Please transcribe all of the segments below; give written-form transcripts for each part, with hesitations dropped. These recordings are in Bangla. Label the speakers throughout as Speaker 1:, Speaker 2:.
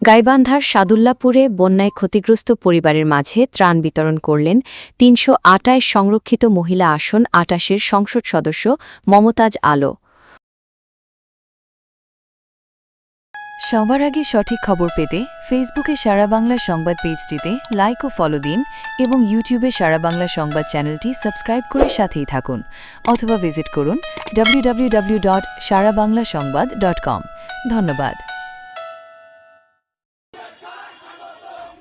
Speaker 1: গাইবান্ধার সাদুল্লাপুরে বন্যায় ক্ষতিগ্রস্ত পরিবারের মাঝে ত্রাণ বিতরণ করলেন ৩২৮ সংরক্ষিত মহিলা আসন ২৮-এর সংসদ সদস্য মমতাজ আলো।
Speaker 2: সবার আগে সঠিক খবর পেতে ফেসবুকে সারা বাংলা সংবাদ পেজটিতে লাইক ও ফলো দিন এবং ইউটিউবে সারা বাংলা সংবাদ চ্যানেলটি সাবস্ক্রাইব করে সাথেই থাকুন অথবা ভিজিট করুন www.sarabanglasongбад.com। ধন্যবাদ।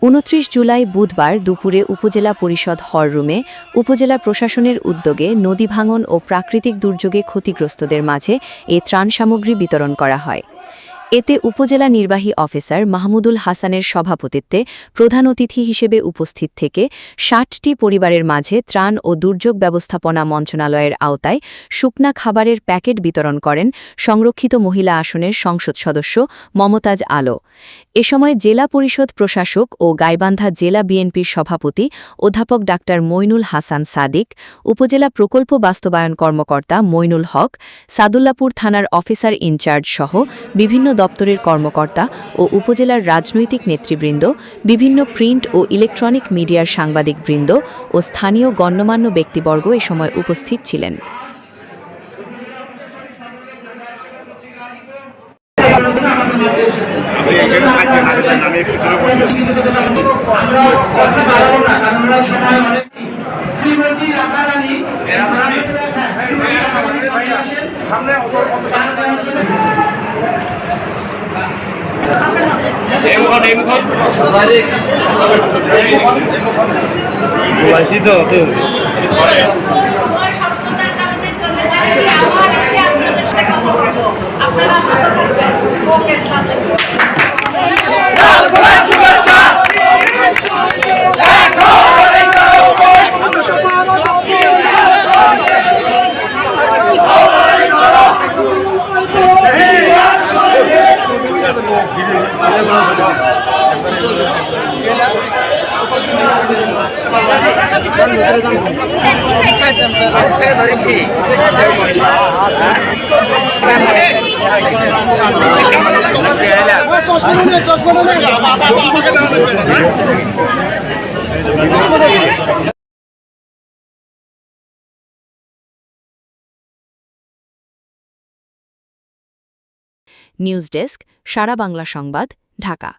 Speaker 1: ২৯ জুলাই বুধবার দুপুরে উপজেলা পরিষদ হলরুমে উপজেলা প্রশাসনের উদ্যোগে নদী ভাঙন ও প্রাকৃতিক দুর্যোগে ক্ষতিগ্রস্তদের মাঝে এ ত্রাণ সামগ্রী বিতরণ করা হয়। এতে উপজেলা নির্বাহী অফিসার মাহমুদুল হাসানের সভাপতিত্বে প্রধান অতিথি হিসেবে উপস্থিত থেকে ৬০টি পরিবারের মাঝে ত্রাণ ও দুর্যোগ ব্যবস্থাপনা মন্ত্রণালয়ের আওতায় শুকনা খাবারের প্যাকেট বিতরণ করেন সংরক্ষিত মহিলা আসনের সংসদ সদস্য মমতাজ আলো। এ সময় জেলা পরিষদ প্রশাসক ও গাইবান্ধা জেলা বিএনপির সভাপতি অধ্যাপক ডা মইনুল হাসান সাদিক, উপজেলা প্রকল্প বাস্তবায়ন কর্মকর্তা মইনুল হক, সাদুল্লাপুর থানার অফিসার ইনচার্জ সহ বিভিন্ন দপ্তরের কর্মকর্তা ও উপজেলার রাজনৈতিক নেতৃবৃন্দ, বিভিন্ন প্রিন্ট ও ইলেকট্রনিক মিডিয়ার সাংবাদিকবৃন্দ ও স্থানীয় গণ্যমান্য ব্যক্তিবর্গ এ সময় উপস্থিত ছিলেন। নিউজ ডেস্ক, সারা বাংলা সংবাদ, ঢাকা।